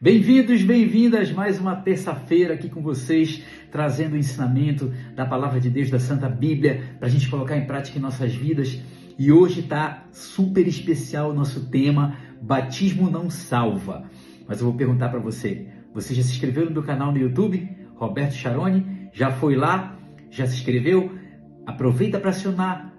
Bem-vindos, bem-vindas, mais uma terça-feira aqui com vocês, trazendo o ensinamento da Palavra de Deus, da Santa Bíblia, para a gente colocar em prática em nossas vidas. E hoje está super especial o nosso tema, Batismo não salva. Mas eu vou perguntar para você, você já se inscreveu no meu canal no YouTube, Roberto Charoni? Já foi lá? Já se inscreveu? Aproveita para acionar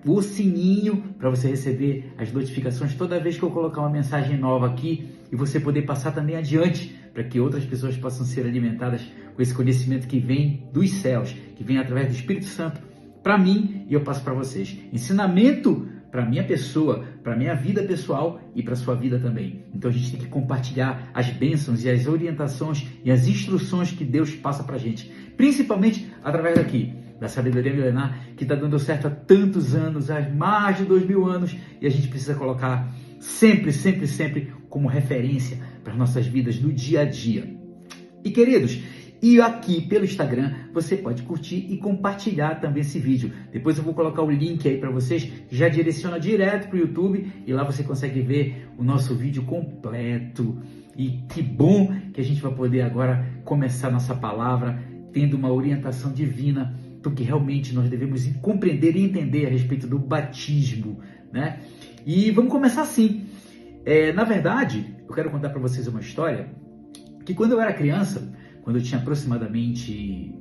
o sininho para você receber as notificações toda vez que eu colocar uma mensagem nova aqui e você poder passar também adiante para que outras pessoas possam ser alimentadas com esse conhecimento que vem dos céus, que vem através do Espírito Santo para mim e eu passo para vocês. Ensinamento para minha pessoa, para minha vida pessoal e para sua vida também. Então a gente tem que compartilhar as bênçãos e as orientações e as instruções que Deus passa para a gente, principalmente através daqui, da sabedoria milenar, que está dando certo há tantos anos, há mais de 2000 anos, e a gente precisa colocar sempre como referência para as nossas vidas no dia a dia. E queridos, e aqui pelo Instagram você pode curtir e compartilhar também esse vídeo. Depois eu vou colocar o link aí para vocês, que já direciona direto para o YouTube, e lá você consegue ver o nosso vídeo completo. E que bom que a gente vai poder agora começar nossa palavra tendo uma orientação divina do que realmente nós devemos compreender e entender a respeito do batismo, né? E vamos começar assim. Na verdade, eu quero contar para vocês uma história que quando eu era criança, quando eu tinha aproximadamente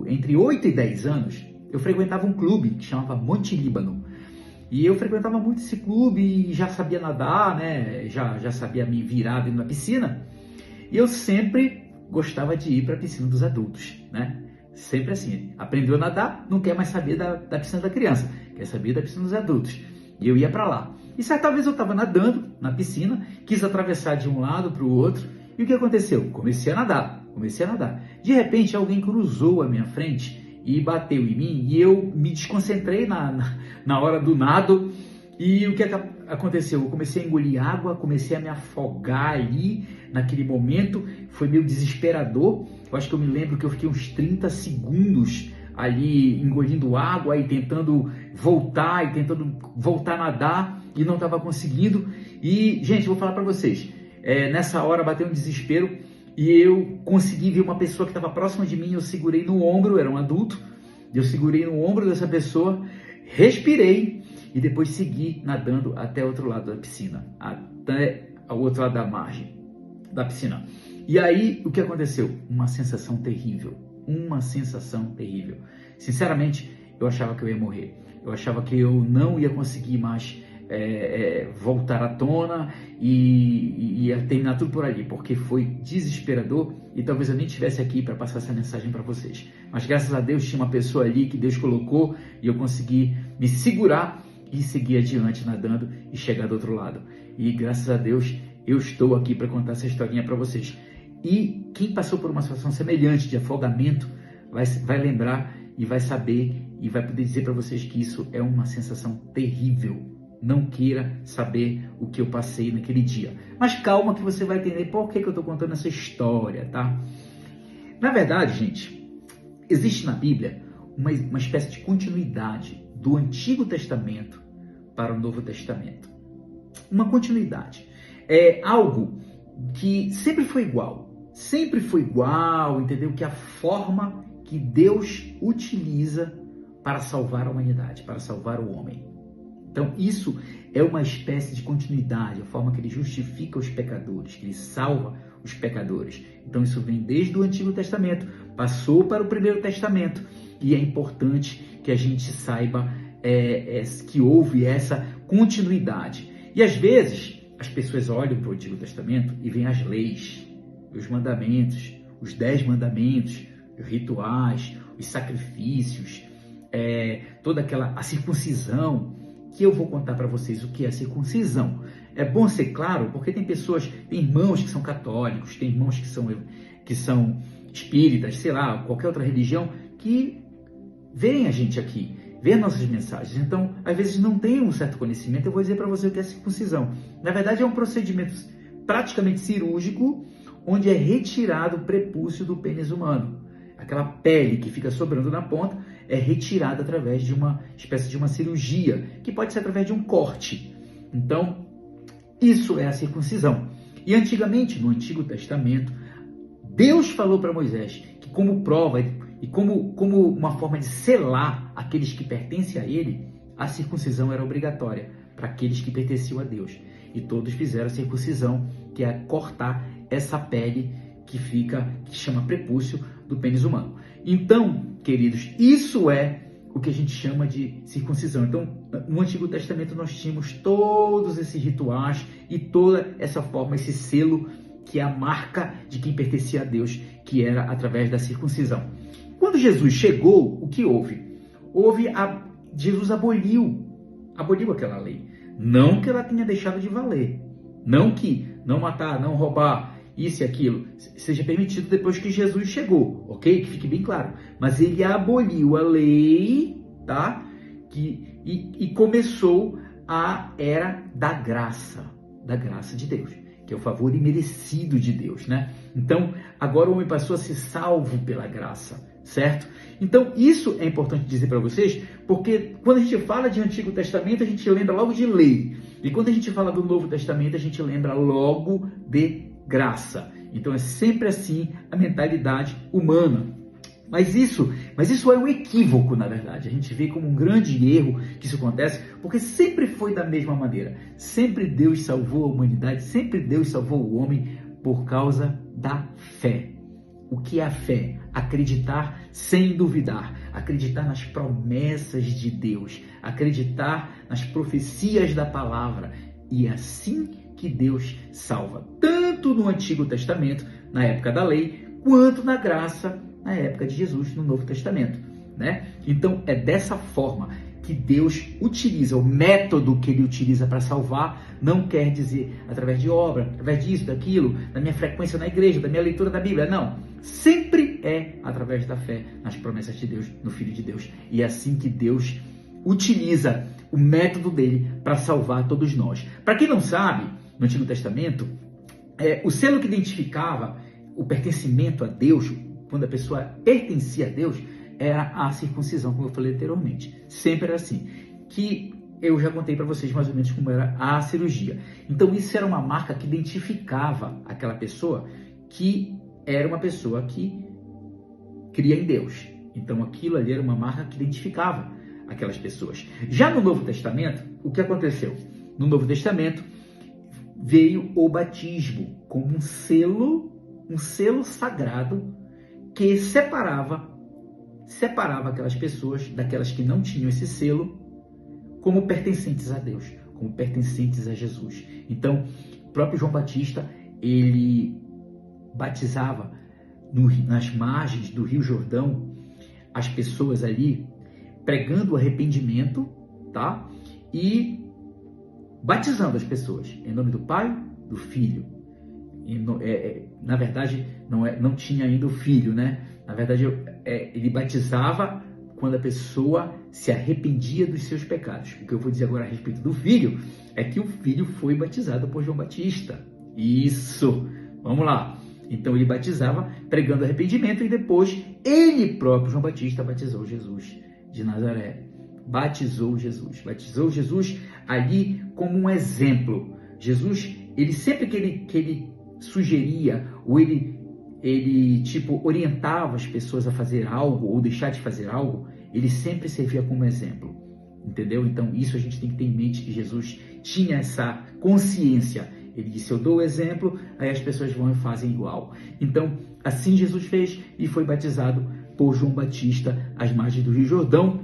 entre 8 e 10 anos, eu frequentava um clube que chamava Monte Líbano. E eu frequentava muito esse clube e já sabia nadar, né? Já sabia me virar dentro da piscina. E eu sempre gostava de ir para a piscina dos adultos, né? Sempre assim, aprendeu a nadar, não quer mais saber da piscina da criança, quer saber da piscina dos adultos. E eu ia para lá. E certa vez eu estava nadando na piscina, quis atravessar de um lado para o outro, e o que aconteceu? Comecei a nadar. De repente alguém cruzou a minha frente e bateu em mim, e eu me desconcentrei na hora do nado. E o que aconteceu? Eu comecei a engolir água, comecei a me afogar ali naquele momento, foi meio desesperador. Eu acho que eu me lembro que eu fiquei uns 30 segundos ali engolindo água e tentando voltar a nadar e não estava conseguindo. E, gente, vou falar para vocês, nessa hora bateu um desespero e eu consegui ver uma pessoa que estava próxima de mim, eu segurei no ombro, era um adulto, eu segurei no ombro dessa pessoa, respirei e depois segui nadando até o outro lado da piscina, até o outro lado da margem da piscina. E aí, o que aconteceu? Uma sensação terrível. Sinceramente, eu achava que eu ia morrer. Eu achava que eu não ia conseguir mais voltar à tona e ia terminar tudo por ali, porque foi desesperador e talvez eu nem estivesse aqui para passar essa mensagem para vocês. Mas graças a Deus tinha uma pessoa ali que Deus colocou e eu consegui me segurar e seguir adiante nadando e chegar do outro lado. E graças a Deus eu estou aqui para contar essa historinha para vocês. E quem passou por uma situação semelhante de afogamento vai lembrar e vai saber e vai poder dizer para vocês que isso é uma sensação terrível. Não queira saber o que eu passei naquele dia. Mas calma que você vai entender por que eu estou contando essa história, tá? Na verdade, gente, existe na Bíblia uma espécie de continuidade do Antigo Testamento para o Novo Testamento. Uma continuidade. É algo que sempre foi igual, entendeu? Que a forma que Deus utiliza para salvar a humanidade, para salvar o homem. Então isso é uma espécie de continuidade, a forma que ele justifica os pecadores, que ele salva os pecadores. Então isso vem desde o Antigo Testamento, passou para o Primeiro Testamento e é importante que a gente saiba que houve essa continuidade. E às vezes as pessoas olham para o Antigo Testamento e veem as leis, os mandamentos, os 10 mandamentos, os rituais, os sacrifícios, toda a circuncisão, que eu vou contar para vocês o que é circuncisão. É bom ser claro, porque tem irmãos que são católicos, tem irmãos que são espíritas, sei lá, qualquer outra religião, que veem a gente aqui, vê nossas mensagens. Então, às vezes não tem um certo conhecimento. Eu vou dizer para você o que é circuncisão. Na verdade, é um procedimento praticamente cirúrgico, onde é retirado o prepúcio do pênis humano. Aquela pele que fica sobrando na ponta é retirada através de uma espécie de uma cirurgia, que pode ser através de um corte. Então, isso é a circuncisão. E antigamente, no Antigo Testamento, Deus falou para Moisés que como prova e como uma forma de selar aqueles que pertencem a ele, a circuncisão era obrigatória para aqueles que pertenciam a Deus. E todos fizeram a circuncisão, que é cortar essa pele que chama prepúcio do pênis humano. Então, queridos, isso é o que a gente chama de circuncisão. Então, no Antigo Testamento nós tínhamos todos esses rituais e toda essa forma, esse selo que é a marca de quem pertencia a Deus, que era através da circuncisão. Quando Jesus chegou, o que houve? Jesus aboliu aquela lei. Não que ela tenha deixado de valer. Não que não matar, não roubar, isso e aquilo seja permitido depois que Jesus chegou, ok? Que fique bem claro. Mas ele aboliu a lei, tá? E começou a era da graça de Deus, que é o favor imerecido de Deus, né? Então, agora o homem passou a ser salvo pela graça, certo? Então, isso é importante dizer para vocês, porque quando a gente fala de Antigo Testamento, a gente lembra logo de lei. E quando a gente fala do Novo Testamento, a gente lembra logo de graça. Então, é sempre assim a mentalidade humana. Mas isso é um equívoco, na verdade. A gente vê como um grande erro que isso acontece, porque sempre foi da mesma maneira. Sempre Deus salvou a humanidade, sempre Deus salvou o homem por causa da fé. O que é a fé? Acreditar sem duvidar, acreditar nas promessas de Deus, acreditar nas profecias da palavra. E é assim que Deus salva, tanto no Antigo Testamento, na época da lei, quanto na graça, na época de Jesus, no Novo Testamento, né? Então, é dessa forma que Deus utiliza, o método que ele utiliza para salvar, não quer dizer através de obra, através disso, daquilo, da minha frequência na igreja, da minha leitura da Bíblia, não. Sempre é através da fé nas promessas de Deus, no Filho de Deus. E é assim que Deus utiliza o método dele para salvar todos nós. Para quem não sabe, no Antigo Testamento, o selo que identificava o pertencimento a Deus, quando a pessoa pertencia a Deus, era a circuncisão, como eu falei anteriormente. Sempre era assim. Que eu já contei para vocês mais ou menos como era a cirurgia. Então isso era uma marca que identificava aquela pessoa que era uma pessoa que cria em Deus. Então aquilo ali era uma marca que identificava aquelas pessoas. Já no Novo Testamento, o que aconteceu? No Novo Testamento veio o batismo como um selo sagrado que separava aquelas pessoas daquelas que não tinham esse selo como pertencentes a Deus, como pertencentes a Jesus. Então, o próprio João Batista, ele batizava nas margens do Rio Jordão as pessoas ali, pregando o arrependimento, tá? E batizando as pessoas em nome do Pai, do Filho. Na verdade, não tinha ainda o Filho, né? Na verdade, ele batizava quando a pessoa se arrependia dos seus pecados. O que eu vou dizer agora a respeito do Filho é que o Filho foi batizado por João Batista. Isso! Vamos lá! Então ele batizava pregando arrependimento e depois ele próprio, João Batista, batizou Jesus de Nazaré. Batizou Jesus ali como um exemplo. Jesus, ele sempre que ele sugeria ou ele orientava as pessoas a fazer algo ou deixar de fazer algo, ele sempre servia como exemplo, entendeu? Então isso a gente tem que ter em mente, que Jesus tinha essa consciência. Ele disse, eu dou o exemplo, aí as pessoas vão e fazem igual. Então assim Jesus fez e foi batizado por João Batista às margens do Rio Jordão,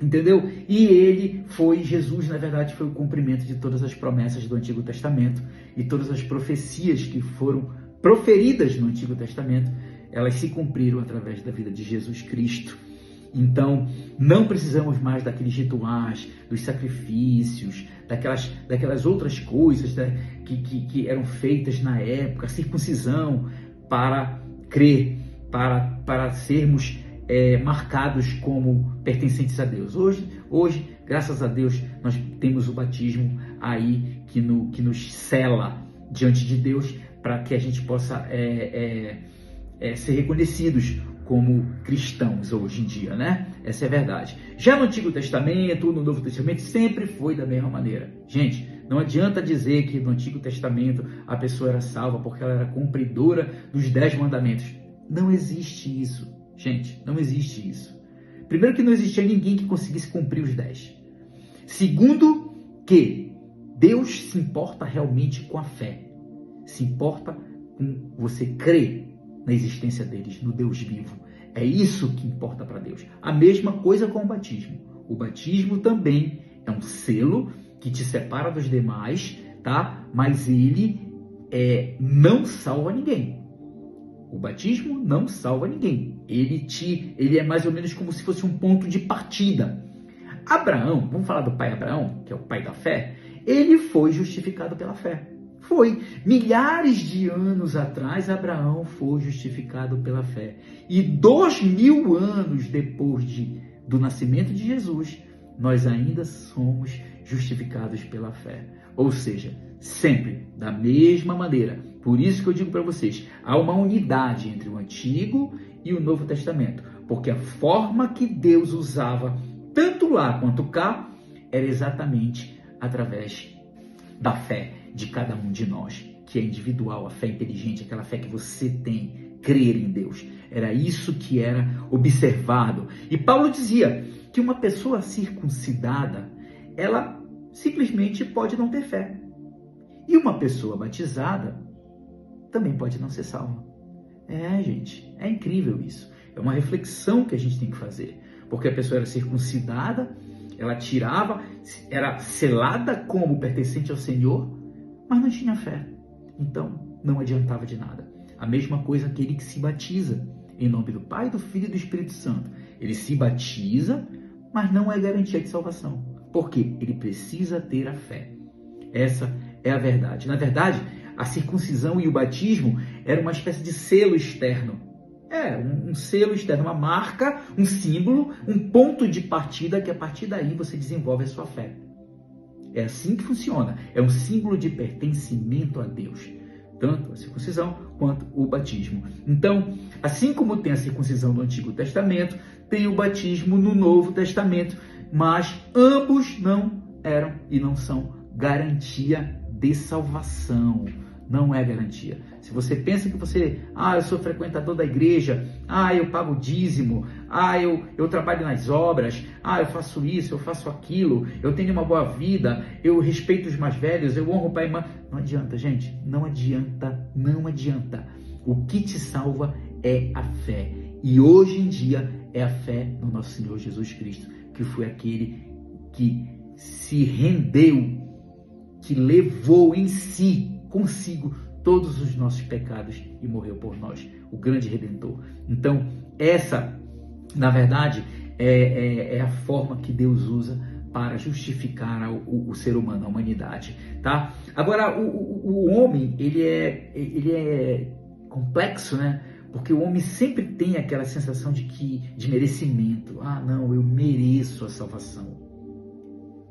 entendeu? E Jesus, na verdade, foi o cumprimento de todas as promessas do Antigo Testamento e todas as profecias que foram proferidas no Antigo Testamento, elas se cumpriram através da vida de Jesus Cristo. Então, não precisamos mais daqueles rituais, dos sacrifícios, daquelas outras coisas, né, que eram feitas na época, a circuncisão, para crer, para sermos marcados como pertencentes a Deus. Hoje, graças a Deus, nós temos o batismo aí que nos sela diante de Deus, para que a gente possa ser reconhecidos como cristãos hoje em dia, né? Essa é a verdade. Já no Antigo Testamento, no Novo Testamento, sempre foi da mesma maneira. Gente, Não adianta dizer que no Antigo Testamento a pessoa era salva porque ela era cumpridora dos 10 mandamentos. Não existe isso, gente, não existe isso. Primeiro que não existia ninguém que conseguisse cumprir os 10. Segundo que Deus se importa realmente com a fé. Se importa com você crer na existência deles, no Deus vivo. É isso que importa para Deus. A mesma coisa com o batismo. O batismo também é um selo que te separa dos demais, tá? Mas ele não salva ninguém. O batismo não salva ninguém. Ele é mais ou menos como se fosse um ponto de partida. Abraão, vamos falar do pai Abraão, que é o pai da fé, ele foi justificado pela fé. Foi. Milhares de anos atrás, Abraão foi justificado pela fé. E 2000 anos depois do nascimento de Jesus, nós ainda somos justificados pela fé. Ou seja, sempre da mesma maneira. Por isso que eu digo para vocês, há uma unidade entre o Antigo e o Novo Testamento. Porque a forma que Deus usava, tanto lá quanto cá, era exatamente através da fé de cada um de nós, que é individual, a fé inteligente, aquela fé que você tem, crer em Deus. Era isso que era observado. E Paulo dizia que uma pessoa circuncidada, ela simplesmente pode não ter fé. E uma pessoa batizada também pode não ser salva. Gente, é incrível isso. É uma reflexão que a gente tem que fazer. Porque a pessoa era circuncidada, ela tirava, era selada como pertencente ao Senhor, mas não tinha fé. Então, não adiantava de nada. A mesma coisa aquele que se batiza em nome do Pai, do Filho e do Espírito Santo. Ele se batiza, mas não é garantia de salvação. Por quê? Ele precisa ter a fé. Essa é a verdade. Na verdade, a circuncisão e o batismo era uma espécie de selo externo. Um selo externo, uma marca, um símbolo, um ponto de partida que a partir daí você desenvolve a sua fé. É assim que funciona. É um símbolo de pertencimento a Deus. Tanto a circuncisão quanto o batismo. Então, assim como tem a circuncisão no Antigo Testamento, tem o batismo no Novo Testamento, mas ambos não eram e não são garantia de salvação. Não é garantia. Se você pensa que eu sou frequentador da igreja, eu pago dízimo, eu trabalho nas obras, eu faço isso, eu faço aquilo, eu tenho uma boa vida, eu respeito os mais velhos, eu honro o pai e mãe. Não adianta, gente, não adianta, não adianta. O que te salva é a fé. E hoje em dia é a fé no nosso Senhor Jesus Cristo, que foi aquele que se rendeu, que levou em si, consigo, todos os nossos pecados e morreu por nós, o grande Redentor. Então, essa, na verdade, é a forma que Deus usa para justificar o ser humano, a humanidade, tá? Agora, o homem, ele é complexo, né? Porque o homem sempre tem aquela sensação de merecimento. Não, eu mereço a salvação.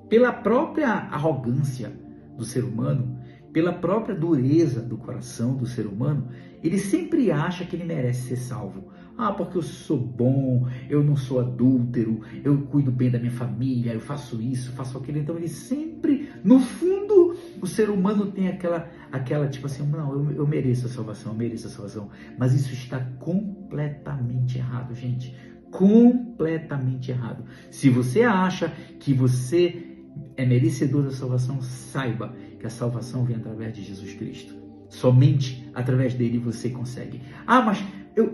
Pela própria arrogância do ser humano, pela própria dureza do coração do ser humano, ele sempre acha que ele merece ser salvo. Porque eu sou bom, eu não sou adúltero, eu cuido bem da minha família, eu faço isso, faço aquilo. Então ele sempre, no fundo, o ser humano tem aquela tipo assim, não, eu mereço a salvação, eu mereço a salvação. Mas isso está completamente errado, gente. Completamente errado. Se você acha que você é merecedor da salvação, saiba que a salvação vem através de Jesus Cristo. Somente através dele você consegue. Mas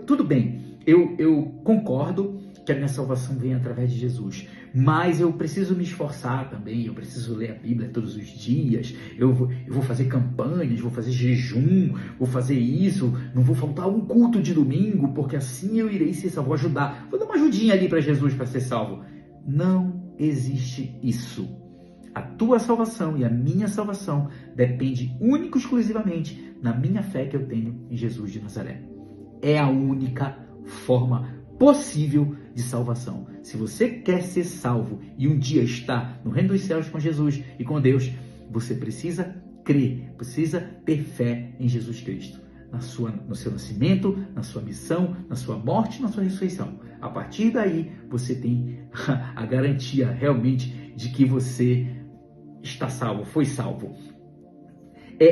tudo bem, eu concordo que a minha salvação vem através de Jesus, mas eu preciso me esforçar também, eu preciso ler a Bíblia todos os dias, eu vou fazer campanhas, vou fazer jejum, vou fazer isso, não vou faltar um culto de domingo, porque assim eu irei ser salvo, vou ajudar, vou dar uma ajudinha ali para Jesus para ser salvo. Não existe isso. A tua salvação e a minha salvação depende única e exclusivamente na minha fé que eu tenho em Jesus de Nazaré. É a única forma possível de salvação. Se você quer ser salvo e um dia estar no reino dos céus com Jesus e com Deus, você precisa crer, precisa ter fé em Jesus Cristo. No seu nascimento, na sua missão, na sua morte, na sua ressurreição. A partir daí, você tem a garantia realmente de que você está salvo, foi salvo.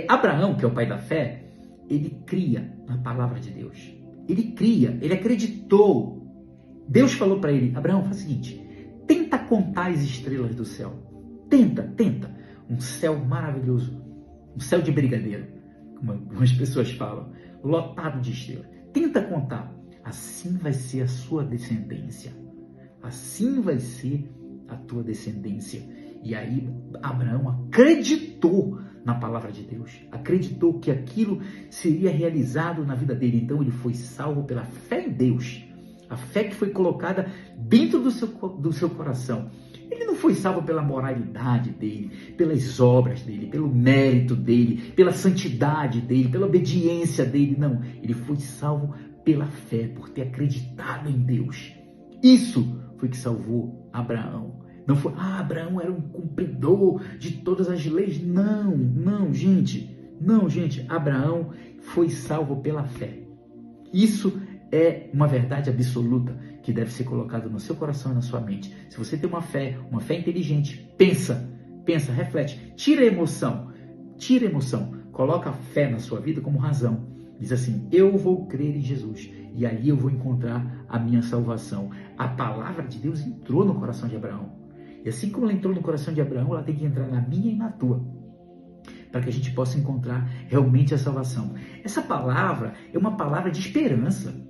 Abraão, que é o pai da fé, ele cria na palavra de Deus. Ele cria, ele acreditou. Deus falou para ele: Abraão, faz o seguinte, tenta contar as estrelas do céu. Tenta. Um céu maravilhoso, um céu de brigadeiro, como algumas pessoas falam, lotado de estrelas. Tenta contar. Assim vai ser a sua descendência. Assim vai ser a tua descendência. E aí Abraão acreditou na palavra de Deus. Acreditou que aquilo seria realizado na vida dele. Então ele foi salvo pela fé em Deus. A fé que foi colocada dentro do seu coração. Ele não foi salvo pela moralidade dele, pelas obras dele, pelo mérito dele, pela santidade dele, pela obediência dele. Não, ele foi salvo pela fé, por ter acreditado em Deus. Isso foi que salvou Abraão. Não foi, Abraão era um cumpridor de todas as leis. Não, gente. Abraão foi salvo pela fé. Isso é uma verdade absoluta que deve ser colocada no seu coração e na sua mente. Se você tem uma fé inteligente, pensa, reflete, tira a emoção, coloca a fé na sua vida como razão. Diz assim: eu vou crer em Jesus e aí eu vou encontrar a minha salvação. A palavra de Deus entrou no coração de Abraão. E assim como ela entrou no coração de Abraão, ela tem que entrar na minha e na tua, para que a gente possa encontrar realmente a salvação. Essa palavra é uma palavra de esperança.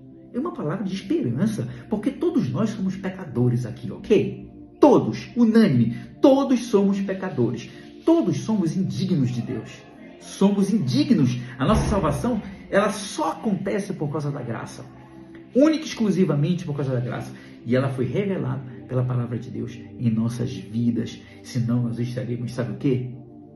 Porque todos nós somos pecadores aqui, ok? Todos, unânime, todos somos pecadores. Todos somos indignos de Deus. Somos indignos. A nossa salvação, ela só acontece por causa da graça. Única e exclusivamente por causa da graça. E ela foi revelada pela palavra de Deus em nossas vidas. Senão nós estaríamos, sabe o quê?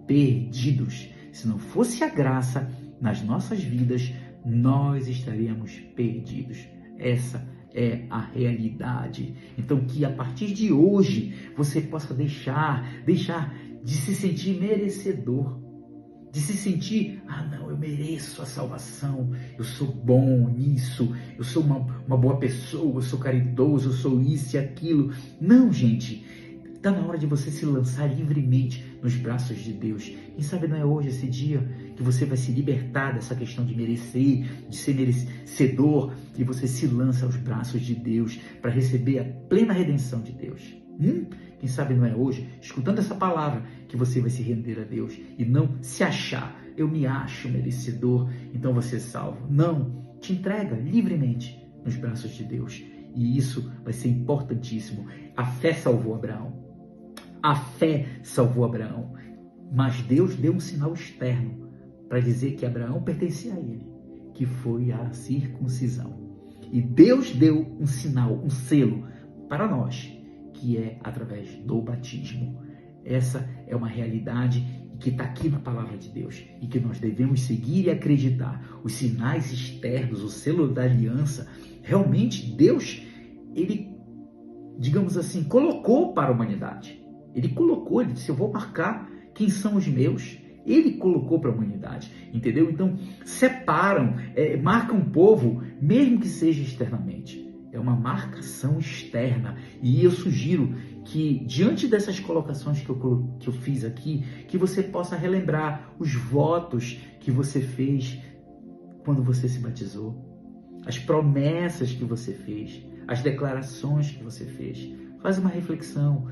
Perdidos. Se não fosse a graça nas nossas vidas, nós estaríamos perdidos. Essa é a realidade. Então que a partir de hoje você possa deixar de se sentir merecedor, de se sentir, não, eu mereço a salvação, eu sou bom nisso, eu sou uma boa pessoa, eu sou caridoso, eu sou isso e aquilo. Não, gente, está na hora de você se lançar livremente nos braços de Deus. Quem sabe não é hoje esse dia que você vai se libertar dessa questão de merecer, de ser merecedor, e você se lança aos braços de Deus para receber a plena redenção de Deus. Quem sabe não é hoje, escutando essa palavra, que você vai se render a Deus e não se achar, eu me acho merecedor, então você é salvo. Não, te entrega livremente nos braços de Deus. E isso vai ser importantíssimo. A fé salvou Abraão. Mas Deus deu um sinal externo para dizer que Abraão pertencia a ele, que foi a circuncisão. E Deus deu um sinal, um selo para nós, que é através do batismo. Essa é uma realidade que está aqui na palavra de Deus e que nós devemos seguir e acreditar. Os sinais externos, o selo da aliança, realmente Deus, ele, digamos assim, colocou para a humanidade. Ele disse, eu vou marcar quem são os meus. Ele colocou para a humanidade, entendeu? Então, separam, marcam o povo, mesmo que seja externamente. É uma marcação externa. E eu sugiro que, diante dessas colocações que eu fiz aqui, que você possa relembrar os votos que você fez quando você se batizou, as promessas que você fez, as declarações que você fez. Faz uma reflexão,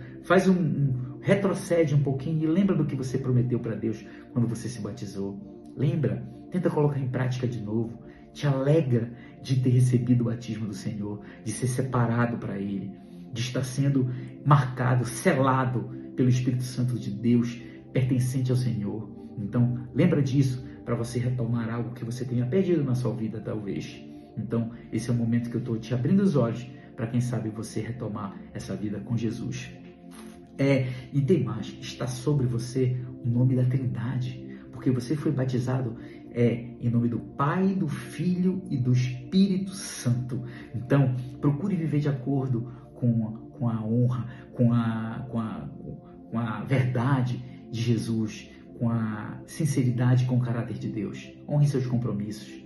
retrocede um pouquinho e lembra do que você prometeu para Deus quando você se batizou. Lembra, tenta colocar em prática de novo. Te alegra de ter recebido o batismo do Senhor, de ser separado para Ele, de estar sendo marcado, selado pelo Espírito Santo de Deus, pertencente ao Senhor. Então, lembra disso para você retomar algo que você tenha perdido na sua vida, talvez. Então, esse é o momento que eu estou te abrindo os olhos para, quem sabe, você retomar essa vida com Jesus. E tem mais, está sobre você o nome da Trindade, porque você foi batizado em nome do Pai, do Filho e do Espírito Santo. Então, procure viver de acordo com a honra, com a verdade de Jesus, com a sinceridade, com o caráter de Deus. Honre seus compromissos.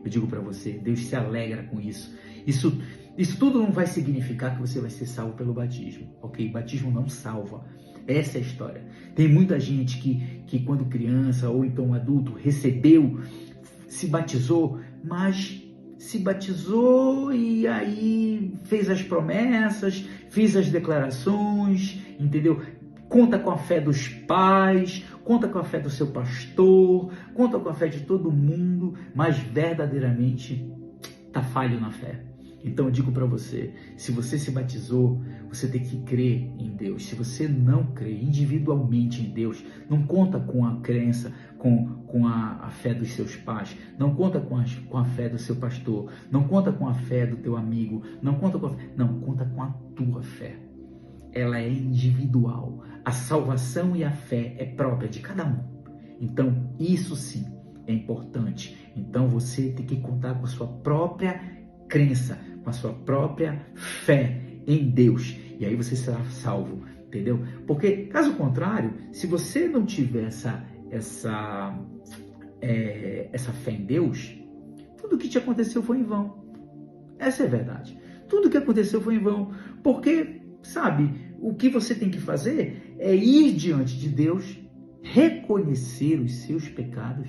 Eu digo para você, Deus se alegra com isso. Isso tudo não vai significar que você vai ser salvo pelo batismo, ok? Batismo não salva. Essa é a história. Tem muita gente que quando criança ou então adulto recebeu, se batizou, mas se batizou e aí fez as promessas, fez as declarações, entendeu? Conta com a fé dos pais, conta com a fé do seu pastor, conta com a fé de todo mundo, mas verdadeiramente está falho na fé. Então eu digo para você, se você se batizou, você tem que crer em Deus. Se você não crê individualmente em Deus, não conta com a crença, com a fé dos seus pais, não conta com a fé do seu pastor, não conta com a fé do teu amigo, não conta com a tua fé. Ela é individual. A salvação e a fé é própria de cada um. Então isso sim é importante. Então você tem que contar com a sua própria crença, com a sua própria fé em Deus. E aí você será salvo, entendeu? Porque, caso contrário, se você não tiver essa fé em Deus, tudo que te aconteceu foi em vão. Essa é a verdade. Tudo que aconteceu foi em vão. Porque, sabe, o que você tem que fazer é ir diante de Deus, reconhecer os seus pecados,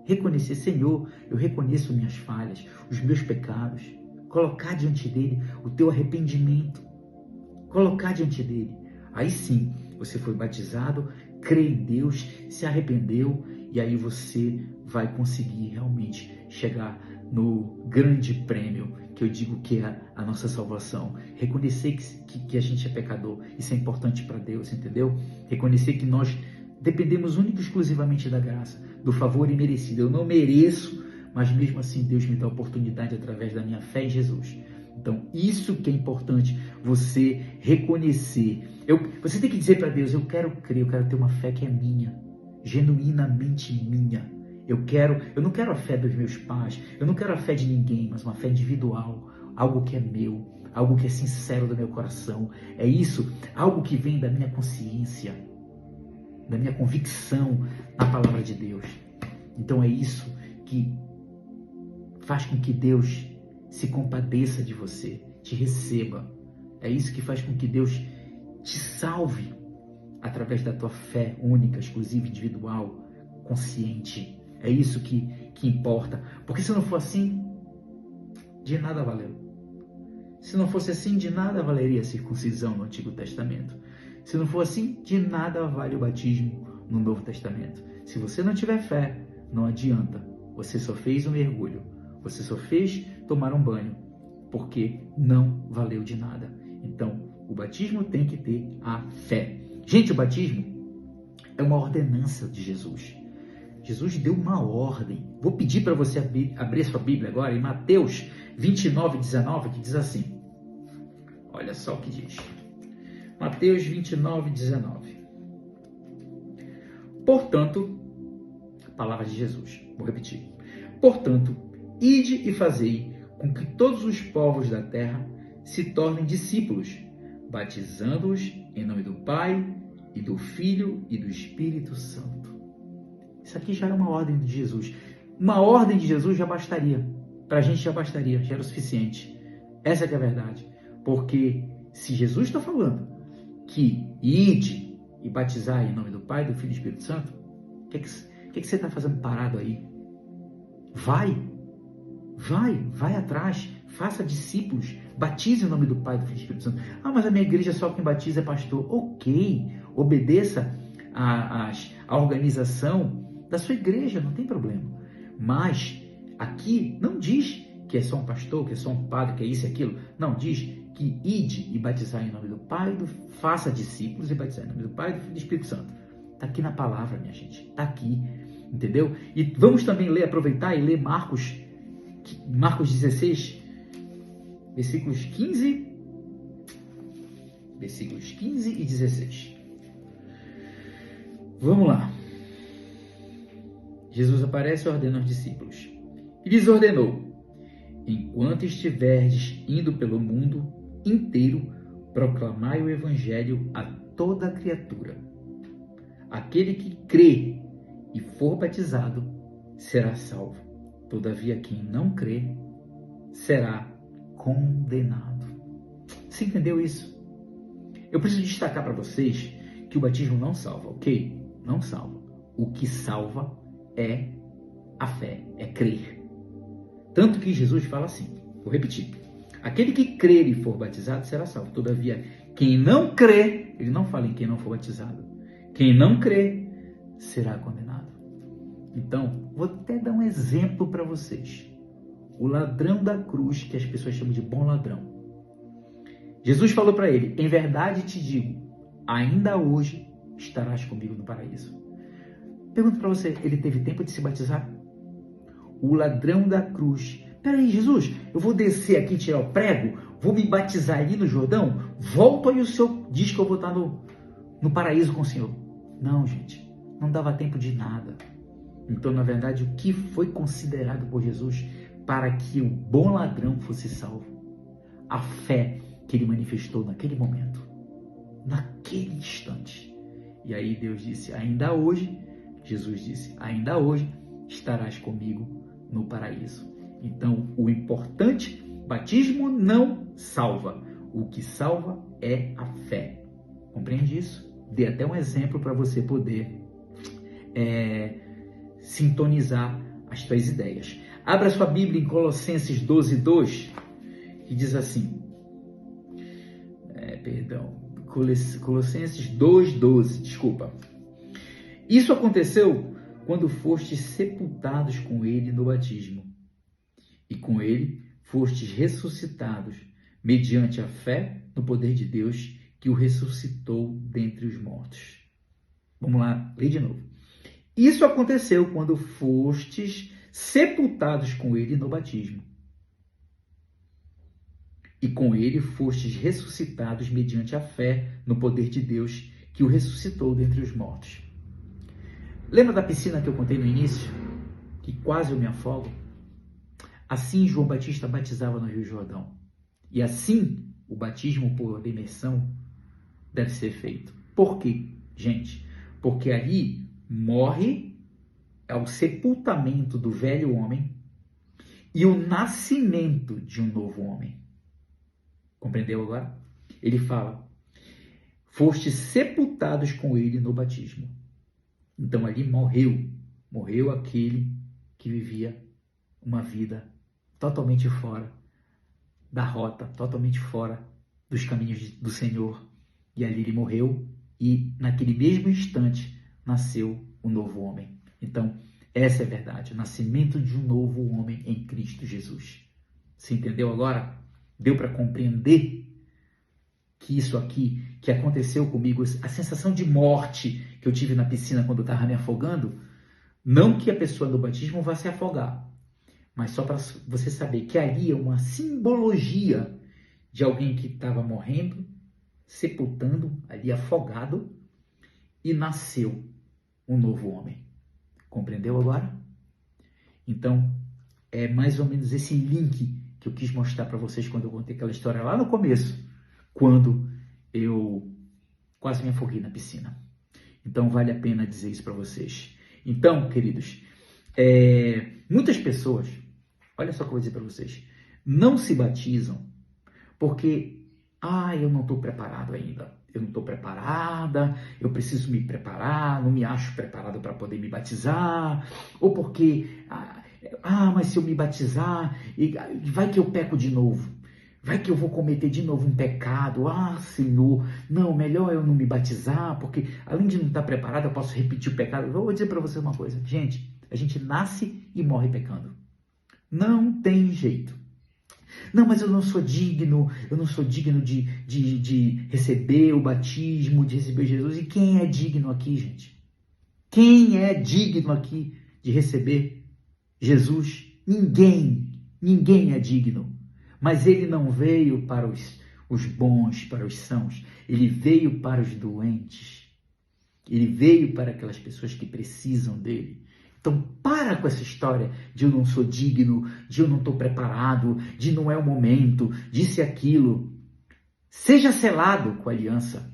reconhecer, Senhor, eu reconheço minhas falhas, os meus pecados, colocar diante dele o teu arrependimento, colocar diante dele. Aí sim, você foi batizado, crê em Deus, se arrependeu e aí você vai conseguir realmente chegar no grande prêmio, que eu digo que é a nossa salvação. Reconhecer que a gente é pecador, isso é importante para Deus, entendeu? Reconhecer que nós dependemos única e exclusivamente da graça, do favor imerecido. Eu não mereço, mas mesmo assim Deus me dá a oportunidade através da minha fé em Jesus. Então, isso que é importante, você reconhecer. Você tem que dizer para Deus, eu quero crer, eu quero ter uma fé que é minha, genuinamente minha. Eu não quero a fé dos meus pais, eu não quero a fé de ninguém, mas uma fé individual, algo que é meu, algo que é sincero do meu coração. É isso, algo que vem da minha consciência, da minha convicção na palavra de Deus. Então é isso que faz com que Deus se compadeça de você, te receba. É isso que faz com que Deus te salve através da tua fé única, exclusiva, individual, consciente. É isso que importa. Porque se não for assim, de nada valeu. Se não fosse assim, de nada valeria a circuncisão no Antigo Testamento. Se não for assim, de nada vale o batismo no Novo Testamento. Se você não tiver fé, não adianta. Você só fez um mergulho. Você só fez tomar um banho. Porque não valeu de nada. Então, o batismo tem que ter a fé. Gente, o batismo é uma ordenança de Jesus. Jesus deu uma ordem. Vou pedir para você abrir sua Bíblia agora em Mateus 29, 19, que diz assim. Olha só o que diz. Mateus 29, 19. Portanto, a palavra de Jesus, vou repetir. Portanto, ide e fazei com que todos os povos da terra se tornem discípulos, batizando-os em nome do Pai e do Filho e do Espírito Santo. Isso aqui já era uma ordem de Jesus. Uma ordem de Jesus já bastaria. Para a gente já bastaria, já era o suficiente. Essa que é a verdade. Porque se Jesus está falando que ide e batizar em nome do Pai, do Filho e do Espírito Santo, o que você está fazendo parado aí? Vai atrás, faça discípulos, batize em nome do Pai, do Filho e do Espírito Santo. Ah, mas a minha igreja só quem batiza é pastor. Ok, obedeça a organização da sua igreja, não tem problema. Mas aqui não diz que é só um pastor, que é só um padre, que é isso e aquilo. Não, diz que ide e batizar em nome do Pai, faça discípulos e batizar em nome do Pai, do Filho e do Espírito Santo. Está aqui na palavra, minha gente. Está aqui, entendeu? E vamos também aproveitar e ler Marcos 16, versículos 15 e 16. Vamos lá. Jesus aparece e ordena aos discípulos. E lhes ordenou: enquanto estiverdes indo pelo mundo inteiro, proclamai o evangelho a toda criatura. Aquele que crê e for batizado será salvo. Todavia, quem não crê será condenado. Você entendeu isso? Eu preciso destacar para vocês que o batismo não salva, ok? Não salva. O que salva é a fé, é crer. Tanto que Jesus fala assim, vou repetir. Aquele que crer e for batizado será salvo. Todavia, quem não crer, ele não fala em quem não for batizado. Quem não crer será condenado. Então, vou até dar um exemplo para vocês. O ladrão da cruz, que as pessoas chamam de bom ladrão. Jesus falou para ele, em verdade te digo, ainda hoje estarás comigo no paraíso. Pergunto para você, ele teve tempo de se batizar? O ladrão da cruz. Peraí, Jesus, eu vou descer aqui, tirar o prego, vou me batizar ali no Jordão, volto aí o Senhor diz que eu vou estar no paraíso com o Senhor. Não, gente, não dava tempo de nada. Então, na verdade, o que foi considerado por Jesus para que o bom ladrão fosse salvo? A fé que ele manifestou naquele momento, naquele instante. E aí Deus disse, ainda hoje, Jesus disse, ainda hoje estarás comigo no paraíso. Então, o importante, batismo não salva. O que salva é a fé. Compreende isso? Dei até um exemplo para você poder sintonizar as suas ideias. Abra sua Bíblia em Colossenses 12:2, que diz assim, Colossenses 2:12, desculpa. Isso aconteceu quando fostes sepultados com ele no batismo, e com ele fostes ressuscitados, mediante a fé no poder de Deus, que o ressuscitou dentre os mortos. Vamos lá, lê de novo. Isso aconteceu quando fostes sepultados com ele no batismo, e com ele fostes ressuscitados mediante a fé no poder de Deus, que o ressuscitou dentre os mortos. Lembra da piscina que eu contei no início? Que quase eu me afogo? Assim João Batista batizava no Rio Jordão. E assim o batismo por imersão deve ser feito. Por quê, gente? Porque ali morre é o sepultamento do velho homem e o nascimento de um novo homem. Compreendeu agora? Ele fala, fostes sepultados com ele no batismo. Então ali morreu aquele que vivia uma vida totalmente fora da rota, totalmente fora dos caminhos do Senhor. E ali ele morreu e naquele mesmo instante nasceu um novo homem. Então, essa é a verdade, o nascimento de um novo homem em Cristo Jesus. Você entendeu agora? Deu para compreender que isso aqui, que aconteceu comigo, a sensação de morte que eu tive na piscina quando eu estava me afogando, não que a pessoa no batismo vá se afogar, mas só para você saber que ali é uma simbologia de alguém que estava morrendo, sepultando, ali afogado, e nasceu um novo homem. Compreendeu agora? Então, é mais ou menos esse link que eu quis mostrar para vocês quando eu contei aquela história lá no começo, quando eu quase me afoguei na piscina. Então, vale a pena dizer isso para vocês. Então, queridos, muitas pessoas, olha só o que eu vou dizer para vocês, não se batizam porque, eu não estou preparado ainda. Eu não estou preparada, eu preciso me preparar, não me acho preparado para poder me batizar, ou porque, mas se eu me batizar, vai que eu peco de novo, vai que eu vou cometer de novo um pecado, Senhor, não, melhor eu não me batizar, porque além de não estar preparado, eu posso repetir o pecado. Eu vou dizer para vocês uma coisa, gente, a gente nasce e morre pecando, não tem jeito. Não, mas eu não sou digno de receber o batismo, de receber Jesus. E quem é digno aqui, gente? Quem é digno aqui de receber Jesus? Ninguém é digno. Mas ele não veio para os bons, para os sãos. Ele veio para os doentes. Ele veio para aquelas pessoas que precisam dele. Então, para com essa história de eu não sou digno, de eu não estou preparado, de não é o momento, disse aquilo. Seja selado com a aliança.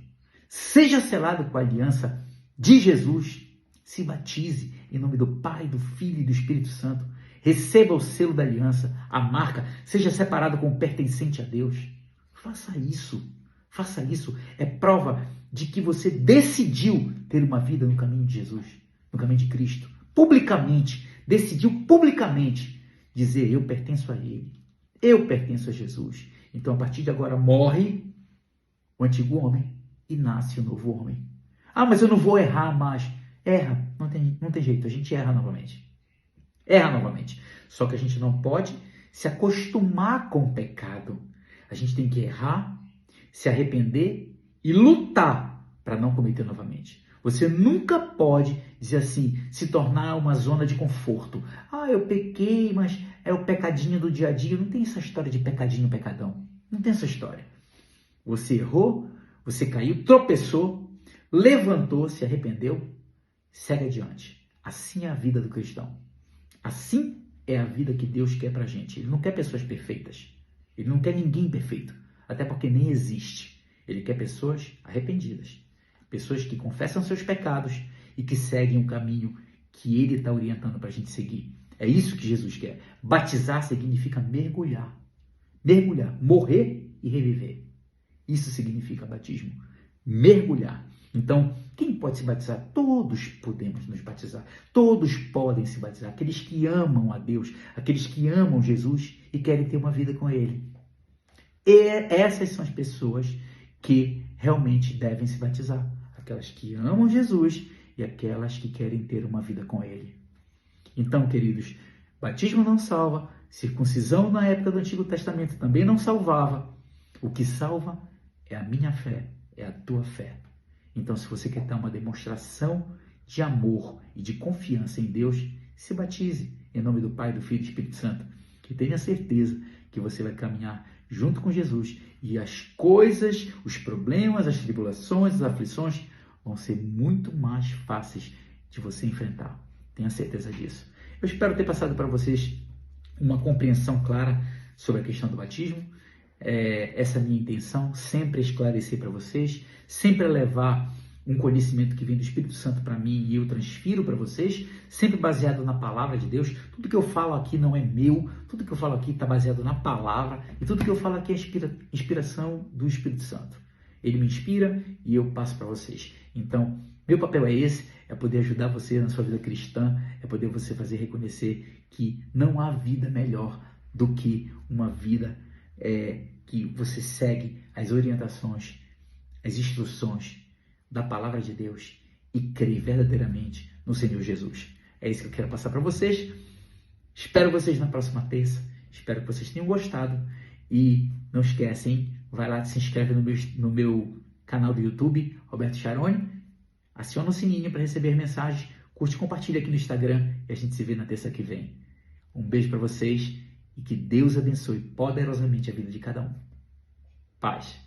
Seja selado com a aliança de Jesus. Se batize em nome do Pai, do Filho e do Espírito Santo. Receba o selo da aliança, a marca. Seja separado como pertencente a Deus. Faça isso. Faça isso. É prova de que você decidiu ter uma vida no caminho de Jesus, no caminho de Cristo. Publicamente, decidiu publicamente dizer: eu pertenço a Ele. Eu pertenço a Jesus. Então, a partir de agora, morre o antigo homem e nasce o novo homem. Ah, mas eu não vou errar mais. Erra, não tem jeito, a gente erra novamente. Erra novamente. Só que a gente não pode se acostumar com o pecado. A gente tem que errar, se arrepender e lutar para não cometer novamente. Você nunca pode dizer assim, se tornar uma zona de conforto. Ah, eu pequei, mas é o pecadinho do dia a dia. Não tem essa história de pecadinho, pecadão. Não tem essa história. Você errou, você caiu, tropeçou, levantou, se arrependeu, segue adiante. Assim é a vida do cristão. Assim é a vida que Deus quer pra gente. Ele não quer pessoas perfeitas. Ele não quer ninguém perfeito. Até porque nem existe. Ele quer pessoas arrependidas. Pessoas que confessam seus pecados e que seguem o caminho que Ele está orientando para a gente seguir. É isso que Jesus quer. Batizar significa mergulhar. Mergulhar. Morrer e reviver. Isso significa batismo. Mergulhar. Então, quem pode se batizar? Todos podemos nos batizar. Todos podem se batizar. Aqueles que amam a Deus, aqueles que amam Jesus e querem ter uma vida com Ele. E essas são as pessoas que realmente devem se batizar. Aquelas que amam Jesus e aquelas que querem ter uma vida com Ele. Então, queridos, batismo não salva, circuncisão na época do Antigo Testamento também não salvava. O que salva é a minha fé, é a tua fé. Então, se você quer ter uma demonstração de amor e de confiança em Deus, se batize em nome do Pai, do Filho e do Espírito Santo. E tenha certeza que você vai caminhar junto com Jesus e as coisas, os problemas, as tribulações, as aflições vão ser muito mais fáceis de você enfrentar. Tenha certeza disso. Eu espero ter passado para vocês uma compreensão clara sobre a questão do batismo. Essa é a minha intenção, sempre esclarecer para vocês, sempre levar um conhecimento que vem do Espírito Santo para mim e eu transfiro para vocês, sempre baseado na palavra de Deus. Tudo que eu falo aqui não é meu, tudo que eu falo aqui está baseado na palavra e tudo que eu falo aqui é inspiração do Espírito Santo. Ele me inspira e eu passo para vocês. Então, meu papel é esse, é poder ajudar você na sua vida cristã, é poder você fazer reconhecer que não há vida melhor do que uma vida que você segue as orientações, as instruções da palavra de Deus e crê verdadeiramente no Senhor Jesus. É isso que eu quero passar para vocês. Espero vocês na próxima terça. Espero que vocês tenham gostado. E não esquecem, vai lá, se inscreve no meu canal do YouTube, Roberto Charoni. Aciona o sininho para receber mensagens. Curte e compartilha aqui no Instagram. E a gente se vê na terça que vem. Um beijo para vocês. E que Deus abençoe poderosamente a vida de cada um. Paz.